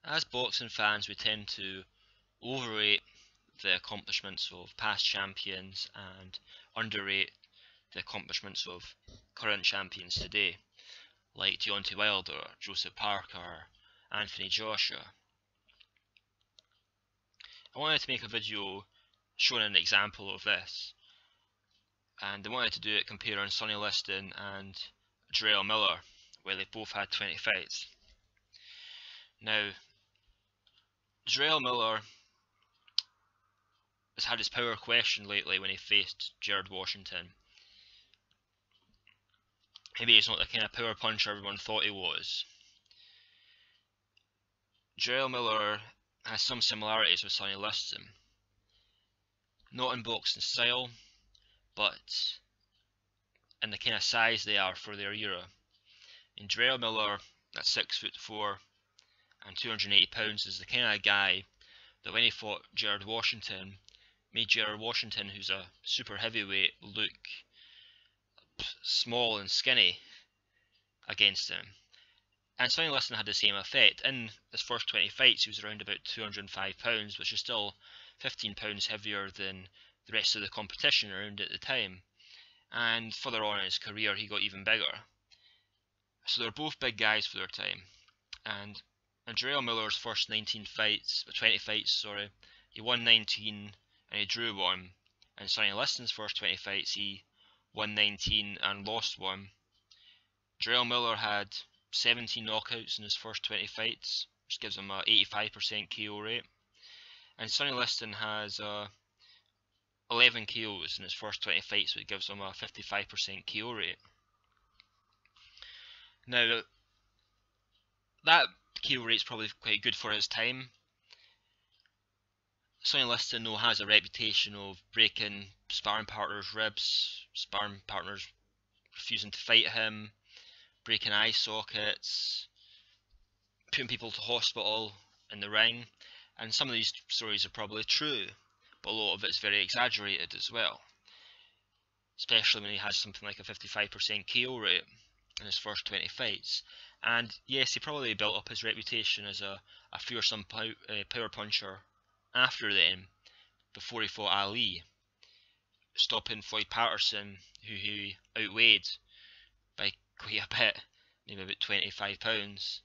As boxing fans, we tend to overrate the accomplishments of past champions and underrate the accomplishments of current champions today, like Deontay Wilder, Joseph Parker, Anthony Joshua. I wanted to make a video showing an example of this, and I wanted to do it comparing Sonny Liston and Jarrell Miller, where they both had 20 fights. Now, Jarrell Miller has had his power questioned lately when he faced Jared Washington. Maybe he's not the kind of power puncher everyone thought he was. Jarrell Miller has some similarities with Sonny Liston. Not in boxing style, but in the kind of size they are for their era. And Jarrell Miller, at 6'4" and 280 pounds, is the kind of guy that when he fought Jared Washington, made Jared Washington, who's a super heavyweight, look small and skinny against him. And Sonny Liston had the same effect. In his first 20 fights, he was around about 205 pounds, which is still 15 pounds heavier than the rest of the competition around at the time. And further on in his career, he got even bigger. So they're both big guys for their time. And in Jarrell Miller's first 20 fights, he won 19 and he drew 1. And Sonny Liston's first 20 fights, he won 19 and lost 1. Jarrell Miller had 17 knockouts in his first 20 fights, which gives him a 85% KO rate. And Sonny Liston has 11 KOs in his first 20 fights, which gives him a 55% KO rate. Now, that KO rate is probably quite good for his time. Sonny Liston, though, has a reputation of breaking sparring partners' ribs, sparring partners refusing to fight him, breaking eye sockets, putting people to hospital in the ring. And some of these stories are probably true, but a lot of it's very exaggerated as well, especially when he has something like a 55% KO rate in his first 20 fights. And yes, he probably built up his reputation as a fearsome power puncher after then, before he fought Ali, stopping Floyd Patterson, who he outweighed by quite a bit, maybe about 25 pounds,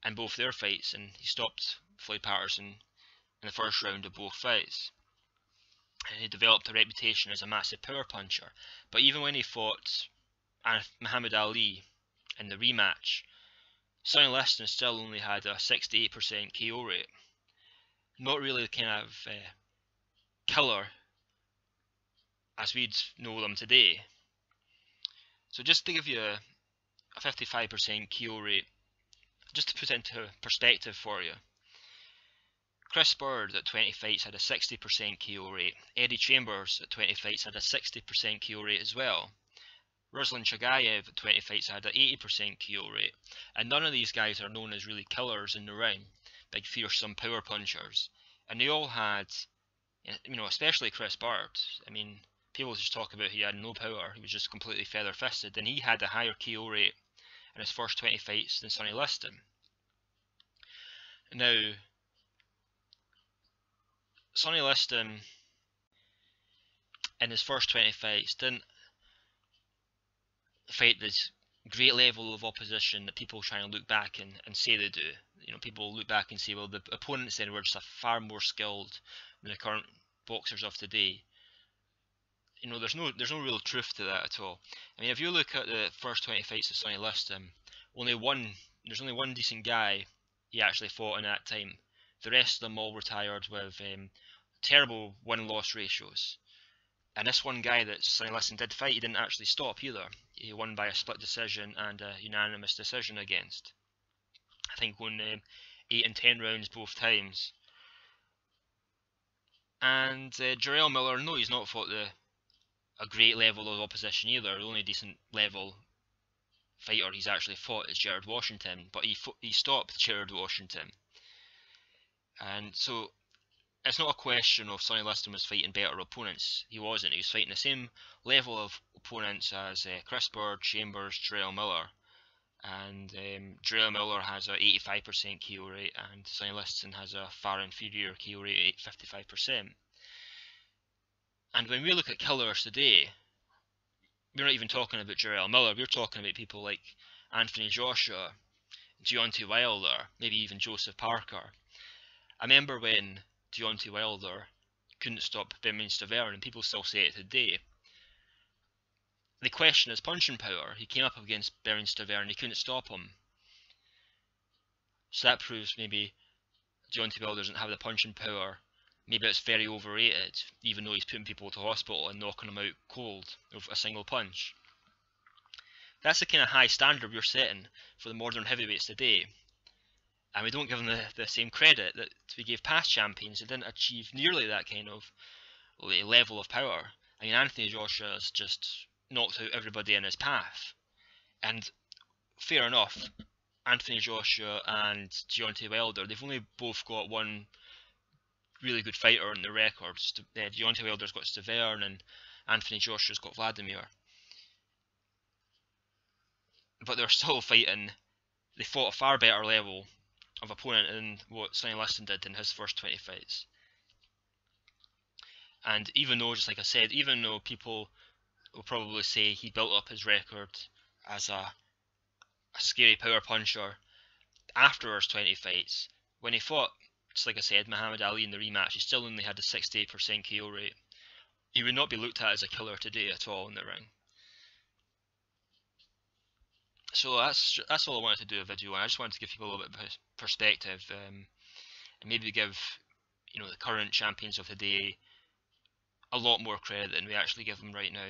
in both their fights, and he stopped Floyd Patterson in the first round of both fights. And he developed a reputation as a massive power puncher. But even when he fought Muhammad Ali in the rematch, Sonny Liston still only had a 68% KO rate. Not really the kind of killer as we'd know them today. So just to give you a 55% KO rate, just to put into perspective for you, Chris Bird at 20 fights had a 60% KO rate. Eddie Chambers at 20 fights had a 60% KO rate as well. Ruslan Chagayev at 20 fights had an 80% KO rate. And none of these guys are known as really killers in the ring, big fearsome power punchers. And they all had, you know, especially Chris Bird. I mean, people just talk about he had no power, he was just completely feather fisted, and he had a higher KO rate in his first 20 fights than Sonny Liston. Now, Sonny Liston in his first 20 fights didn't fight this great level of opposition that people try and look back and say they do. You know, people look back and say, well, the opponents then were just far more skilled than the current boxers of today. You know, there's no real truth to that at all. I mean, if you look at the first 20 fights of Sonny Liston, there's only one decent guy he actually fought in that time. The rest of them all retired with terrible win-loss ratios. And this one guy that Sonny Liston did fight, he didn't actually stop either. He won by a split decision and a unanimous decision against. I think won 8 and 10 rounds both times. And Jarrell Miller, no, he's not fought a great level of opposition either. The only decent level fighter he's actually fought is Jared Washington, but he stopped Jared Washington. And so it's not a question of Sonny Liston was fighting better opponents. He wasn't. He was fighting the same level of opponents as Chris Bird, Chambers, Jarrell Miller. and Jarrell Miller has a 85% KO rate, and Sonny Liston has a far inferior KO rate at 55%. And when we look at killers today, we're not even talking about Jarrell Miller, we're talking about people like Anthony Joshua, Deontay Wilder, maybe even Joseph Parker. I remember when Deontay Wilder couldn't stop Benjamin Stavern, and people still say it today. They question his punching power. He came up against Benjamin Stavern, he couldn't stop him. So that proves maybe Deontay Wilder doesn't have the punching power. Maybe it's very overrated, even though he's putting people to hospital and knocking them out cold with a single punch. That's the kind of high standard we're setting for the modern heavyweights today. And we don't give them the same credit that we gave past champions. They didn't achieve nearly that kind of level of power. I mean, Anthony Joshua has just knocked out everybody in his path. And fair enough, Anthony Joshua and Deontay Wilder, they've only both got one really good fighter in the records. Deontay Wilder's got Stavern and Anthony Joshua's got Wladimir. But they're still fighting. They fought a far better level of opponent than what Sonny Liston did in his first 20 fights. And even though, just like I said, even though people will probably say he built up his record as a scary power puncher after his 20 fights, when he fought, just like I said, Muhammad Ali in the rematch, he still only had a 68% KO rate. He would not be looked at as a killer today at all in the ring. So that's all I wanted to do a video on. I just wanted to give people a little bit of perspective, and maybe give the current champions of today a lot more credit than we actually give them right now.